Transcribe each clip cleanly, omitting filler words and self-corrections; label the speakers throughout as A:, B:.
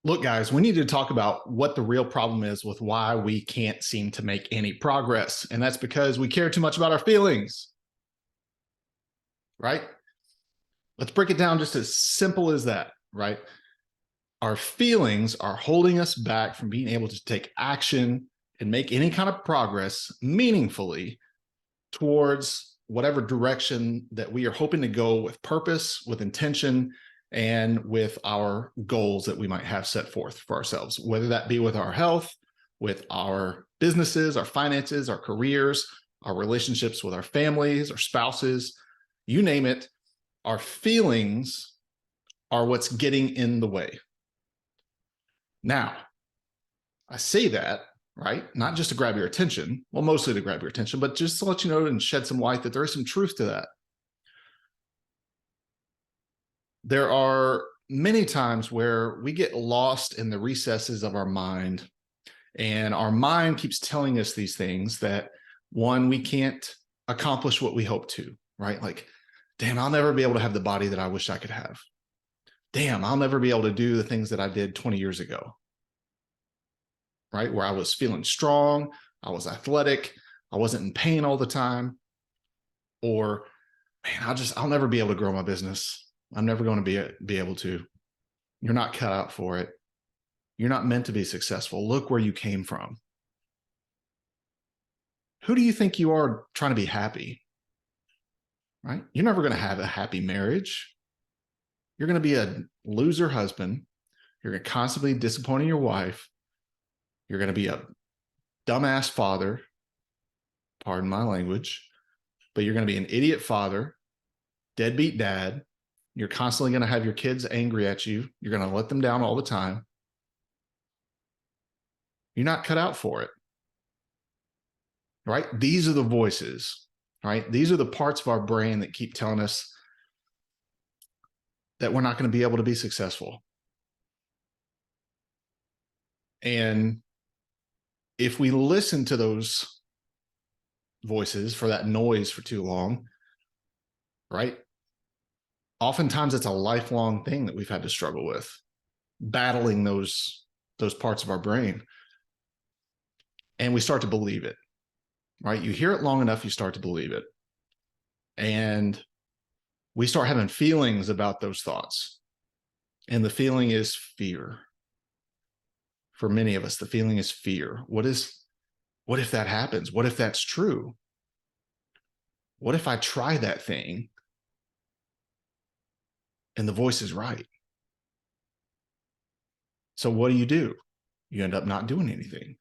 A: Look, guys, we need to talk about what the real problem is with why we can't seem to make any progress. And that's because we care too much about our feelings, right? Let's break it down just as simple as that, right? Our feelings are holding us back from being able to take action and make any kind of progress meaningfully towards whatever direction that we are hoping to go with purpose, with intention, and with our goals that we might have set forth for ourselves, whether that be with our health, with our businesses, our finances, our careers, our relationships with our families, our spouses, you name it. Our feelings are what's getting in the way. Now, I say that, right? Not just to grab your attention, well, mostly to grab your attention, but just to let you know and shed some light that there is some truth to that. There are many times where we get lost in the recesses of our mind, and our mind keeps telling us these things that, one, we can't accomplish what we hope to, right? Like, damn, I'll never be able to have the body that I wish I could have. Damn, I'll never be able to do the things that I did 20 years ago, right? Where I was feeling strong, I was athletic, I wasn't in pain all the time. Or, man, I'll never be able to grow my business. I'm never going to be able to. You're not cut out for it. You're not meant to be successful. Look where you came from. Who do you think you are trying to be happy? Right? You're never going to have a happy marriage. You're going to be a loser husband. You're going to constantly disappointing your wife. You're going to be a dumbass father. Pardon my language. But you're going to be an idiot father, deadbeat dad. You're constantly going to have your kids angry at you. You're going to let them down all the time. You're not cut out for it, right? These are the voices, right? These are the parts of our brain that keep telling us that we're not going to be able to be successful. And if we listen to those voices, for that noise for too long, right? Oftentimes it's a lifelong thing that we've had to struggle with, battling those parts of our brain. And we start to believe it, right? You hear it long enough, you start to believe it. And we start having feelings about those thoughts. And the feeling is fear. For many of us, the feeling is fear. What if that happens? What if that's true? What if I try that thing and the voice is right? So what do? You end up not doing anything.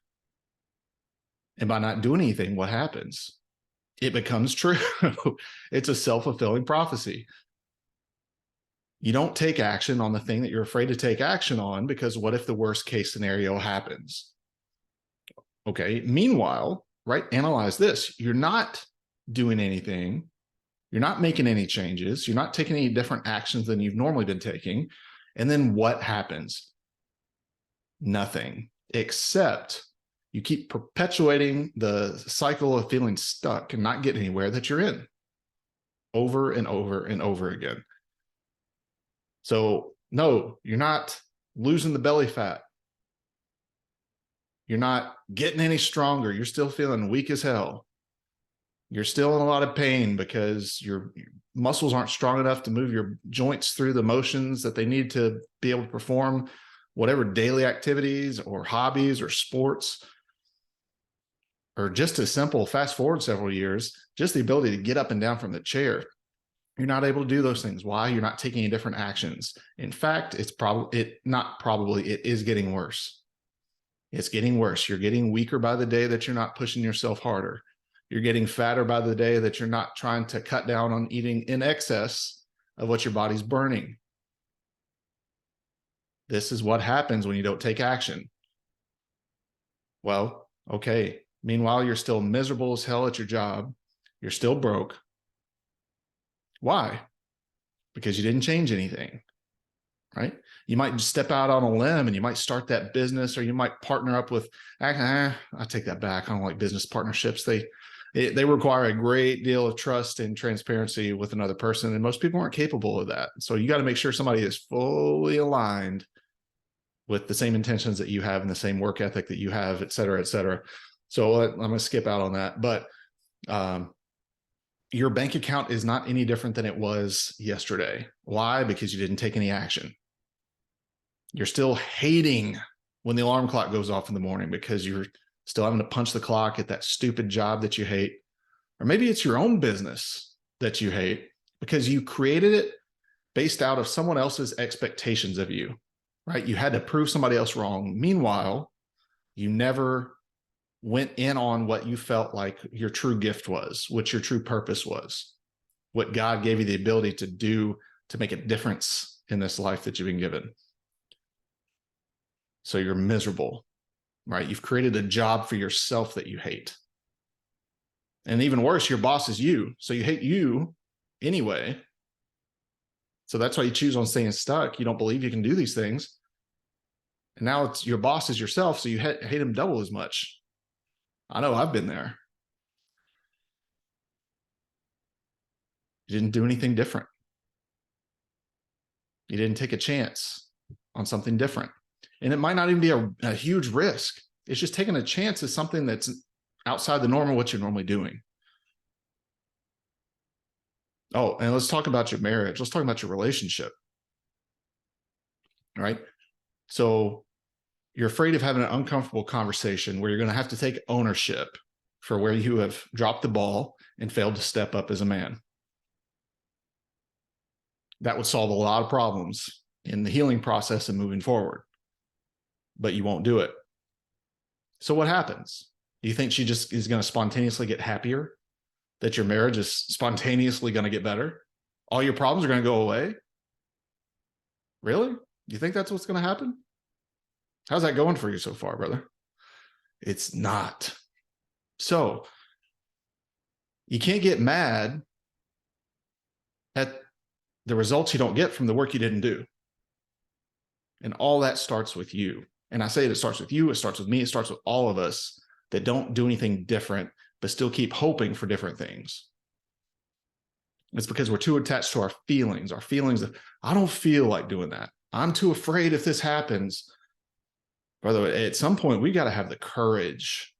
A: And by not doing anything, what happens? It becomes true. It's a self-fulfilling prophecy. You don't take action on the thing that you're afraid to take action on, because what if the worst case scenario happens? Okay. Meanwhile, right? Analyze this. You're not doing anything. You're not making any changes. You're not taking any different actions than you've normally been taking. And then what happens? Nothing, except you keep perpetuating the cycle of feeling stuck and not getting anywhere that you're in over and over and over again. So no, you're not losing the belly fat. You're not getting any stronger. You're still feeling weak as hell. You're still in a lot of pain because your muscles aren't strong enough to move your joints through the motions that they need to be able to perform whatever daily activities or hobbies or sports. Or just as simple, fast forward several years, just the ability to get up and down from the chair. You're not able to do those things. Why? You're not taking any different actions. In fact, it is getting worse. It's getting worse. You're getting weaker by the day that you're not pushing yourself harder. You're getting fatter by the day that you're not trying to cut down on eating in excess of what your body's burning. This is what happens when you don't take action. Well, okay. Meanwhile, you're still miserable as hell at your job. You're still broke. Why? Because you didn't change anything, right? You might step out on a limb and you might start that business, or you might partner up with, I take that back. I don't like business partnerships. They require a great deal of trust and transparency with another person, and most people aren't capable of that. So you got to make sure somebody is fully aligned with the same intentions that you have and the same work ethic that you have, et cetera, et cetera. So I'm going to skip out on that. But your bank account is not any different than it was yesterday. Why? Because you didn't take any action. You're still hating when the alarm clock goes off in the morning because you're still having to punch the clock at that stupid job that you hate. Or maybe it's your own business that you hate because you created it based out of someone else's expectations of you, right? You had to prove somebody else wrong. Meanwhile, you never went in on what you felt like your true gift was, what your true purpose was, what God gave you the ability to do to make a difference in this life that you've been given. So you're miserable, right? You've created a job for yourself that you hate. And even worse, your boss is you. So you hate you anyway. So that's why you choose on staying stuck. You don't believe you can do these things. And now it's your boss is yourself. So you hate him double as much. I know I've been there. You didn't do anything different. You didn't take a chance on something different. And it might not even be a huge risk. It's just taking a chance at something that's outside the norm of what you're normally doing. Oh, and let's talk about your marriage. Let's talk about your relationship. All right. So you're afraid of having an uncomfortable conversation where you're going to have to take ownership for where you have dropped the ball and failed to step up as a man. That would solve a lot of problems in the healing process and moving forward, but you won't do it. So what happens? Do you think she just is going to spontaneously get happier? That your marriage is spontaneously going to get better? All your problems are going to go away? Really? You think that's what's going to happen? How's that going for you so far, brother? It's not. So you can't get mad at the results you don't get from the work you didn't do. And all that starts with you. And I say it starts with you, it starts with me, it starts with all of us that don't do anything different, but still keep hoping for different things. It's because we're too attached to our feelings of, I don't feel like doing that. I'm too afraid if this happens. Brother, at some point, we got to have the courage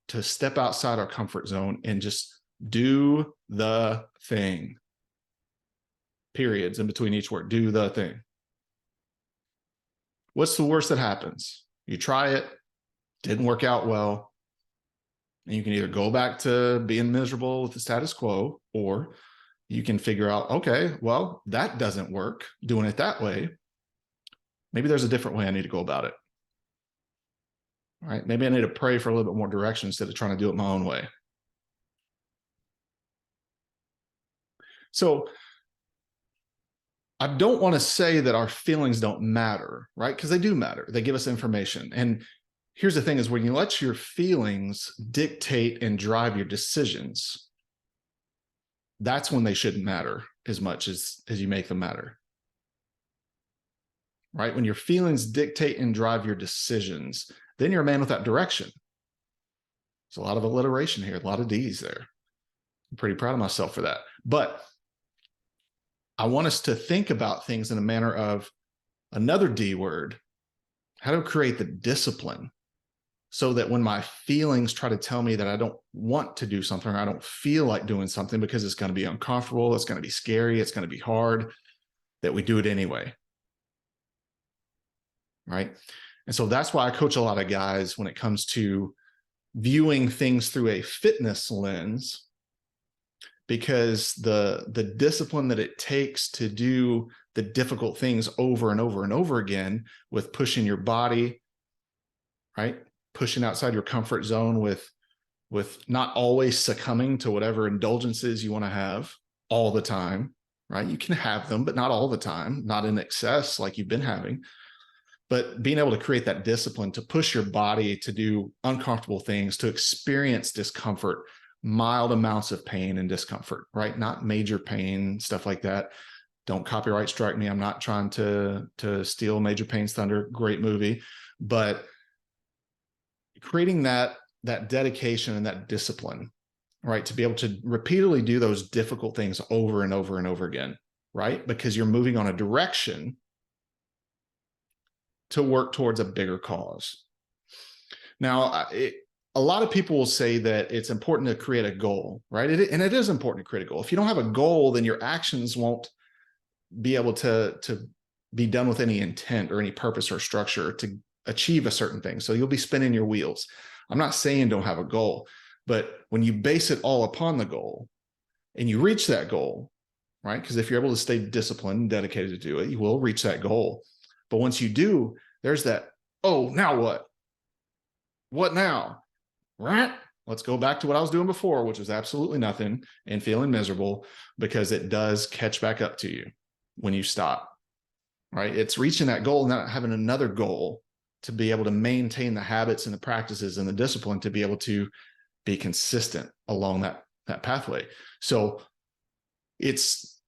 A: to step outside our comfort zone and just do the thing. Periods in between each word. Do the thing. What's the worst that happens? You try it, didn't work out well, and you can either go back to being miserable with the status quo, or you can figure out, okay, well, that doesn't work, doing it that way. Maybe there's a different way I need to go about it. All right, maybe I need to pray for a little bit more direction instead of trying to do it my own way. So I don't want to say that our feelings don't matter, right? Because they do matter. They give us information. And here's the thing is when you let your feelings dictate and drive your decisions, that's when they shouldn't matter as much as you make them matter. Right? When your feelings dictate and drive your decisions, then you're a man without direction. There's a lot of alliteration here, a lot of D's there. I'm pretty proud of myself for that. But I want us to think about things in a manner of another D word, how to create the discipline so that when my feelings try to tell me that I don't want to do something or I don't feel like doing something because it's going to be uncomfortable, it's going to be scary, it's going to be hard, that we do it anyway. Right? And so that's why I coach a lot of guys when it comes to viewing things through a fitness lens, because the discipline that it takes to do the difficult things over and over and over again with pushing your body, right? Pushing outside your comfort zone with not always succumbing to whatever indulgences you want to have all the time, right? You can have them, but not all the time, not in excess like you've been having. But being able to create that discipline to push your body to do uncomfortable things, to experience discomfort, mild amounts of pain and discomfort, right? Not major pain, stuff like that. Don't copyright strike me. I'm not trying to steal Major Payne's thunder. Great movie. But creating that dedication and that discipline, right? To be able to repeatedly do those difficult things over and over and over again, right? Because you're moving on a direction to work towards a bigger cause. Now, a lot of people will say that it's important to create a goal, right? And it is important to create a goal. If you don't have a goal, then your actions won't be able to be done with any intent or any purpose or structure to achieve a certain thing. So you'll be spinning your wheels. I'm not saying don't have a goal, but when you base it all upon the goal and you reach that goal, right? Because if you're able to stay disciplined and dedicated to do it, you will reach that goal. But once you do, there's that, oh, now what? What now? Right? Let's go back to what I was doing before, which was absolutely nothing and feeling miserable, because it does catch back up to you when you stop, right? It's reaching that goal and not having another goal to be able to maintain the habits and the practices and the discipline to be able to be consistent along that pathway. So it's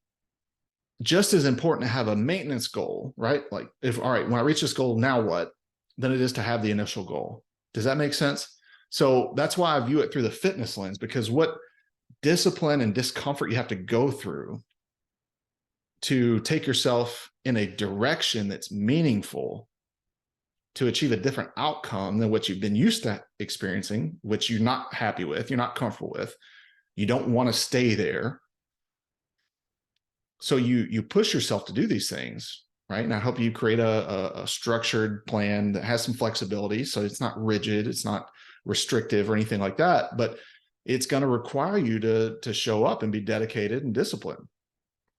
A: just as important to have a maintenance goal, right? Like all right, when I reach this goal, now what? Than it is to have the initial goal. Does that make sense? So that's why I view it through the fitness lens, because what discipline and discomfort you have to go through to take yourself in a direction that's meaningful to achieve a different outcome than what you've been used to experiencing, which you're not happy with, you're not comfortable with, you don't want to stay there. So you push yourself to do these things, right? And I help you create a structured plan that has some flexibility. So it's not rigid, it's not restrictive or anything like that, but it's going to require you to show up and be dedicated and disciplined,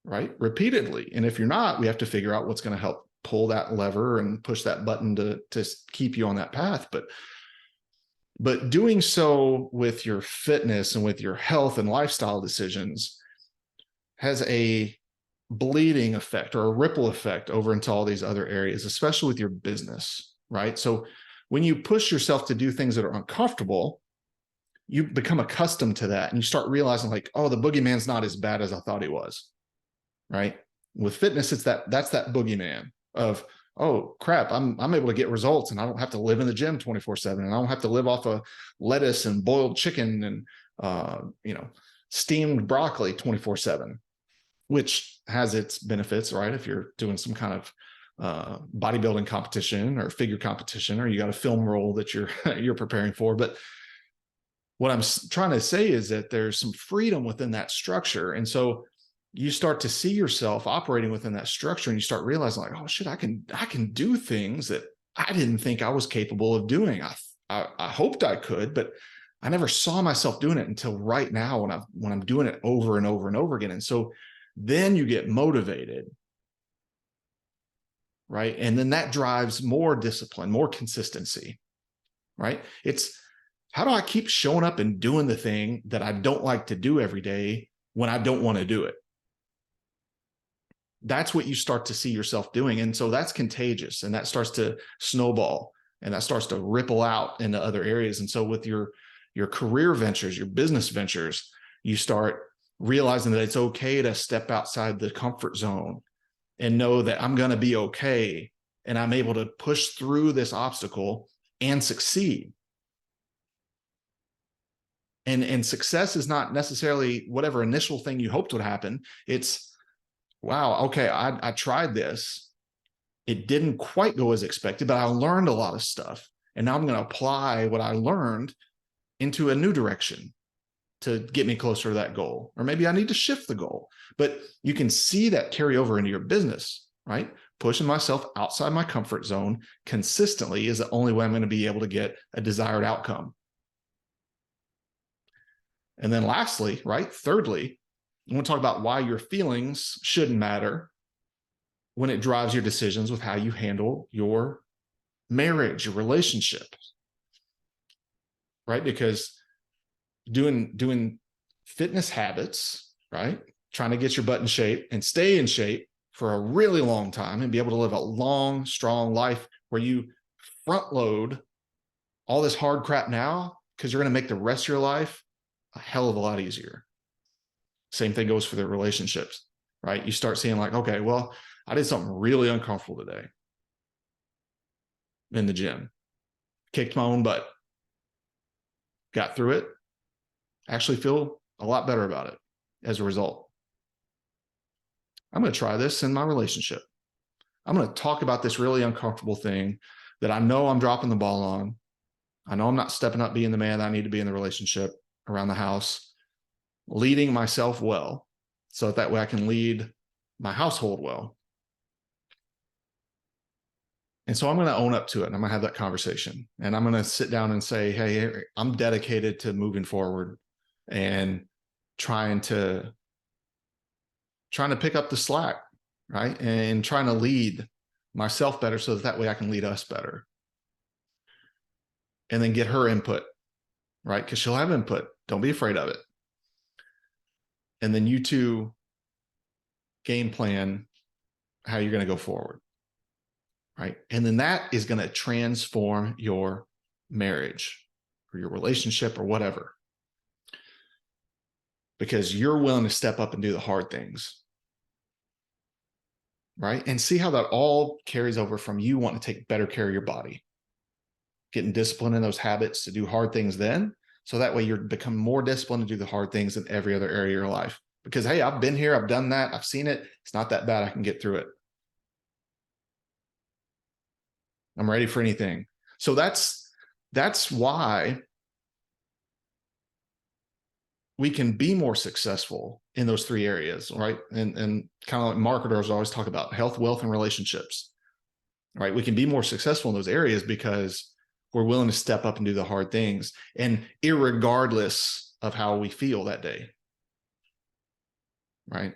A: right? Repeatedly. And if you're not, we have to figure out what's going to help pull that lever and push that button to keep you on that path. But doing so with your fitness and with your health and lifestyle decisions has a bleeding effect or a ripple effect over into all these other areas, especially with your business, right? So when you push yourself to do things that are uncomfortable, you become accustomed to that and you start realizing like, oh, the boogeyman's not as bad as I thought he was, right? With fitness, that's that boogeyman of, oh crap, I'm able to get results and I don't have to live in the gym 24/7 and I don't have to live off of lettuce and boiled chicken and steamed broccoli 24/7, which has its benefits, right? If you're doing some kind of bodybuilding competition or figure competition, or you got a film role that you're preparing for. But what I'm trying to say is that there's some freedom within that structure. And so you start to see yourself operating within that structure and you start realizing like, oh shit, I can do things that I didn't think I was capable of doing. I hoped I could, but I never saw myself doing it until right now when I'm doing it over and over and over again. And so then you get motivated, right? And then that drives more discipline, more consistency, right? It's how do I keep showing up and doing the thing that I don't like to do every day when I don't want to do it? That's what you start to see yourself doing. And so that's contagious and that starts to snowball and that starts to ripple out into other areas. And so with your career ventures, your business ventures, you start realizing that it's okay to step outside the comfort zone and know that I'm going to be okay. And I'm able to push through this obstacle and succeed. And success is not necessarily whatever initial thing you hoped would happen. It's, wow, okay, I tried this. It didn't quite go as expected, but I learned a lot of stuff. And now I'm going to apply what I learned into a new direction to get me closer to that goal. Or maybe I need to shift the goal. But you can see that carry over into your business, right? Pushing myself outside my comfort zone consistently is the only way I'm going to be able to get a desired outcome. And then lastly, right, thirdly, I want to talk about why your feelings shouldn't matter when it drives your decisions with how you handle your marriage, your relationship, right? Because doing fitness habits, right? Trying to get your butt in shape and stay in shape for a really long time and be able to live a long, strong life where you front load all this hard crap now because you're going to make the rest of your life a hell of a lot easier. Same thing goes for the relationships, right? You start seeing like, okay, well, I did something really uncomfortable today in the gym, kicked my own butt, got through it, actually feel a lot better about it as a result. I'm going to try this in my relationship. I'm going to talk about this really uncomfortable thing that I know I'm dropping the ball on. I know I'm not stepping up being the man that I need to be in the relationship, around the house, leading myself well, so that way I can lead my household well. And so I'm going to own up to it, and I'm going to have that conversation, and I'm going to sit down and say, hey, I'm dedicated to moving forward and trying to pick up the slack, right? And trying to lead myself better so that way I can lead us better. And then get her input, right? Because she'll have input. Don't be afraid of it. And then you two game plan how you're going to go forward, right? And then that is going to transform your marriage or your relationship or whatever, because you're willing to step up and do the hard things, right? And see how that all carries over from you wanting to take better care of your body, getting disciplined in those habits to do hard things then, so that way you're become more disciplined to do the hard things in every other area of your life. Because, hey, I've been here, I've done that, I've seen it. It's not that bad. I can get through it. I'm ready for anything. So that's why we can be more successful in those three areas, right? And kind of like marketers always talk about health, wealth, and relationships, right? We can be more successful in those areas because we're willing to step up and do the hard things, and irregardless of how we feel that day, right?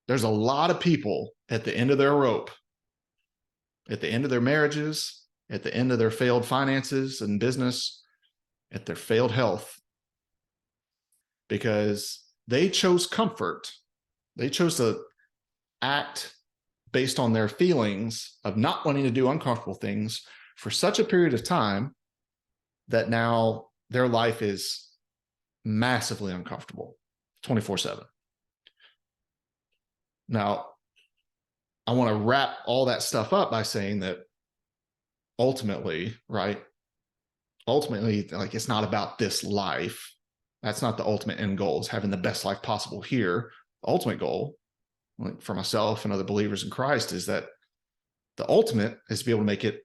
A: There's a lot of people at the end of their rope, at the end of their marriages, at the end of their failed finances and business, at their failed health, because they chose comfort. They chose to act based on their feelings of not wanting to do uncomfortable things for such a period of time that now their life is massively uncomfortable 24/7. Now, I want to wrap all that stuff up by saying that ultimately, right? Ultimately, like, it's not about this life. That's not the ultimate end goal, is having the best life possible here. The ultimate goal, like for myself and other believers in Christ, is that the ultimate is to be able to make it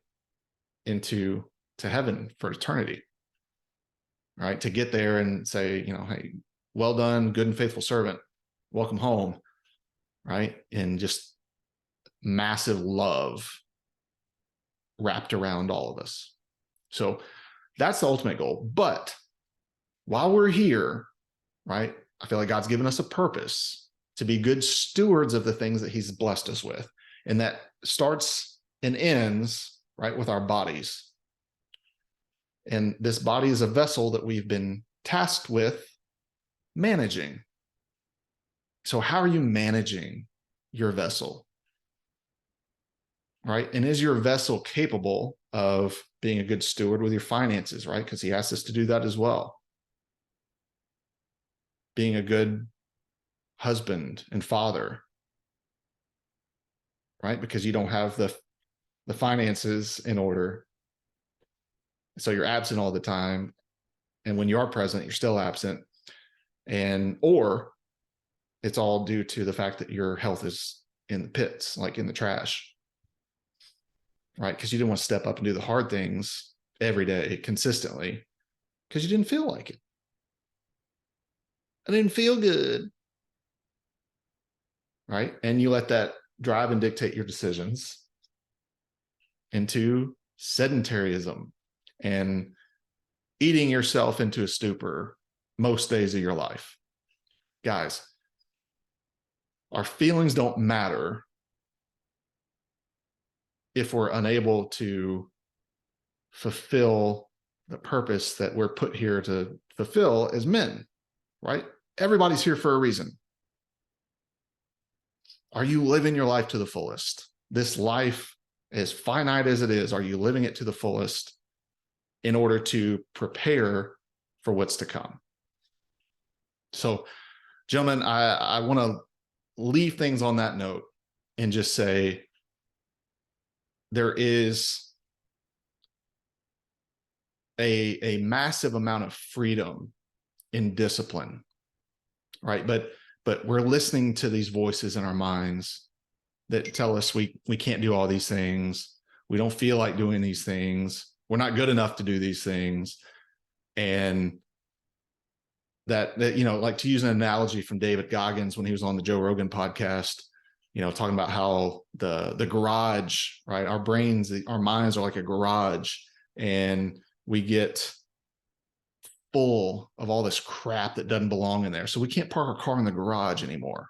A: to heaven for eternity, right? To get there and say, hey, well done, good and faithful servant, welcome home, right? And just massive love wrapped around all of us. So that's the ultimate goal. But while we're here, right, I feel like God's given us a purpose to be good stewards of the things that he's blessed us with. And that starts and ends, right, with our bodies. And this body is a vessel that we've been tasked with managing. So how are you managing your vessel? Right? And is your vessel capable of being a good steward with your finances, right? Because he asks us to do that as well. Being a good husband and father, right? Because you don't have the finances in order. So you're absent all the time. And when you are present, you're still absent. Or it's all due to the fact that your health is in the pits, like in the trash, right? Because you didn't want to step up and do the hard things every day consistently because you didn't feel like it. I didn't feel good, right? And you let that drive and dictate your decisions into sedentarism and eating yourself into a stupor most days of your life. Guys, our feelings don't matter if we're unable to fulfill the purpose that we're put here to fulfill as men, right? Everybody's here for a reason. Are you living your life to the fullest? This life, as finite as it is, are you living it to the fullest in order to prepare for what's to come? So, gentlemen, I want to leave things on that note and just say there is a massive amount of freedom in discipline, right? But but we're listening to these voices in our minds that tell us we can't do all these things. We don't feel like doing these things. We're not good enough to do these things. And that, like, to use an analogy from David Goggins when he was on the Joe Rogan podcast, talking about how the garage, right? Our brains, our minds are like a garage, and we get full of all this crap that doesn't belong in there. So we can't park our car in the garage anymore,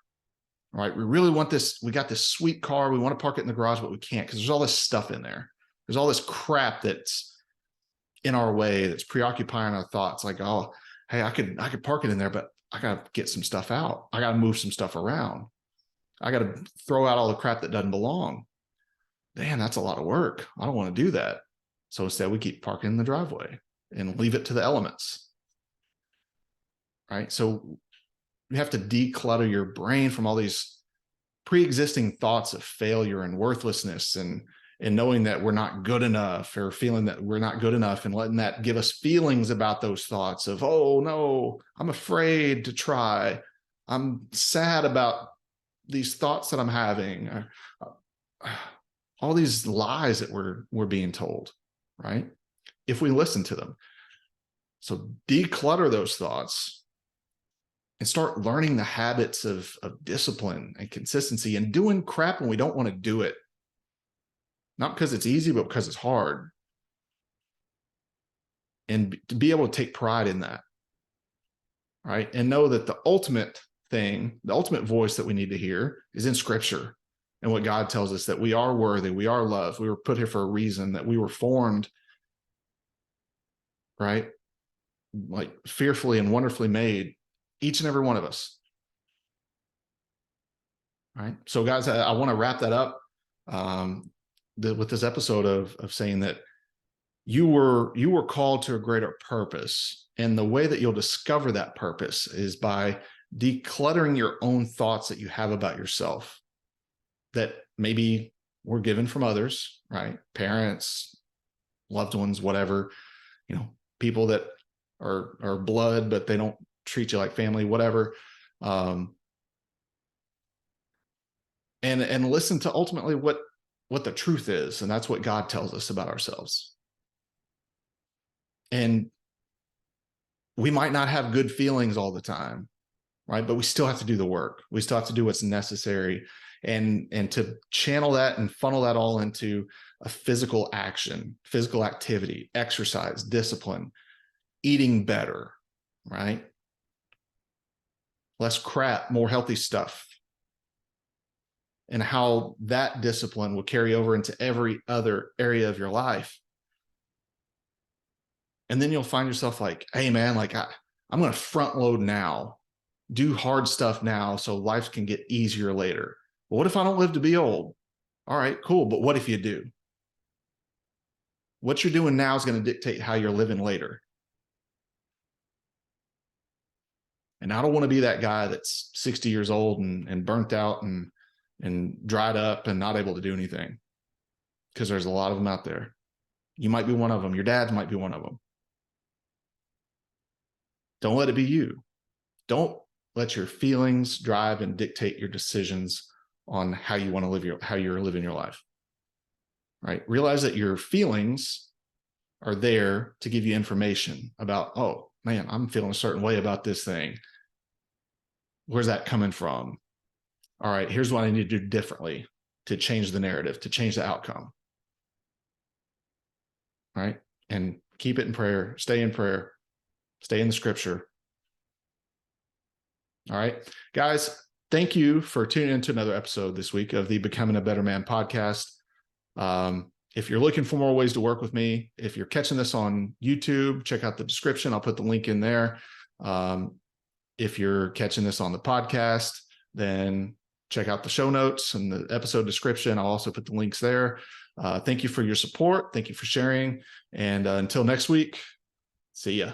A: right? We really want this. We got this sweet car. We want to park it in the garage, but we can't because there's all this stuff in there. There's all this crap that's in our way, that's preoccupying our thoughts. Like, oh, hey, I could park it in there, but I got to get some stuff out. I got to move some stuff around. I got to throw out all the crap that doesn't belong. Man, that's a lot of work. I don't want to do that. So instead, we keep parking in the driveway and leave it to the elements. Right? So you have to declutter your brain from all these pre-existing thoughts of failure and worthlessness, and knowing that we're not good enough, or feeling that we're not good enough, and letting that give us feelings about those thoughts of, oh no, I'm afraid to try. I'm sad about these thoughts that I'm having. All these lies that we're being told, right? If we listen to them. So declutter those thoughts and start learning the habits of discipline and consistency, and doing crap when we don't want to do it. Not because it's easy, but because it's hard. And to be able to take pride in that, right? And know that the ultimate thing, the ultimate voice that we need to hear is in Scripture, and what God tells us, that we are worthy, we are loved, we were put here for a reason, that we were formed, right? Like fearfully and wonderfully made, each and every one of us. Right. So guys, I want to wrap that up with this episode of saying that you were called to a greater purpose. And the way that you'll discover that purpose is by decluttering your own thoughts that you have about yourself, that maybe were given from others, right? Parents, loved ones, whatever, people that are blood, but they don't treat you like family, whatever. And listen to ultimately what the truth is. And that's what God tells us about ourselves. And we might not have good feelings all the time, right? But we still have to do the work. We still have to do what's necessary, and to channel that and funnel that all into a physical action, physical activity, exercise, discipline, eating better, right? Less crap, more healthy stuff. And how that discipline will carry over into every other area of your life. And then you'll find yourself like, hey man, like I'm going to front load now, do hard stuff now so life can get easier later. But what if I don't live to be old? All right, cool. But what if you do? What you're doing now is going to dictate how you're living later. And I don't want to be that guy that's 60 years old and burnt out and dried up and not able to do anything, because there's a lot of them out there. You might be one of them. Your dad might be one of them. Don't let it be you. Don't let your feelings drive and dictate your decisions on how you want to live how you're living your life. Right? Realize that your feelings are there to give you information about, oh man, I'm feeling a certain way about this thing. Where's that coming from? All right, here's what I need to do differently to change the narrative, to change the outcome. Right? And keep it in prayer, stay in the Scripture. All right, guys, thank you for tuning into another episode this week of the Becoming a Better Man podcast. If you're looking for more ways to work with me, if you're catching this on YouTube, check out the description. I'll put the link in there. If you're catching this on the podcast, then check out the show notes and the episode description. I'll also put the links there. Thank you for your support. Thank you for sharing. And until next week, see ya.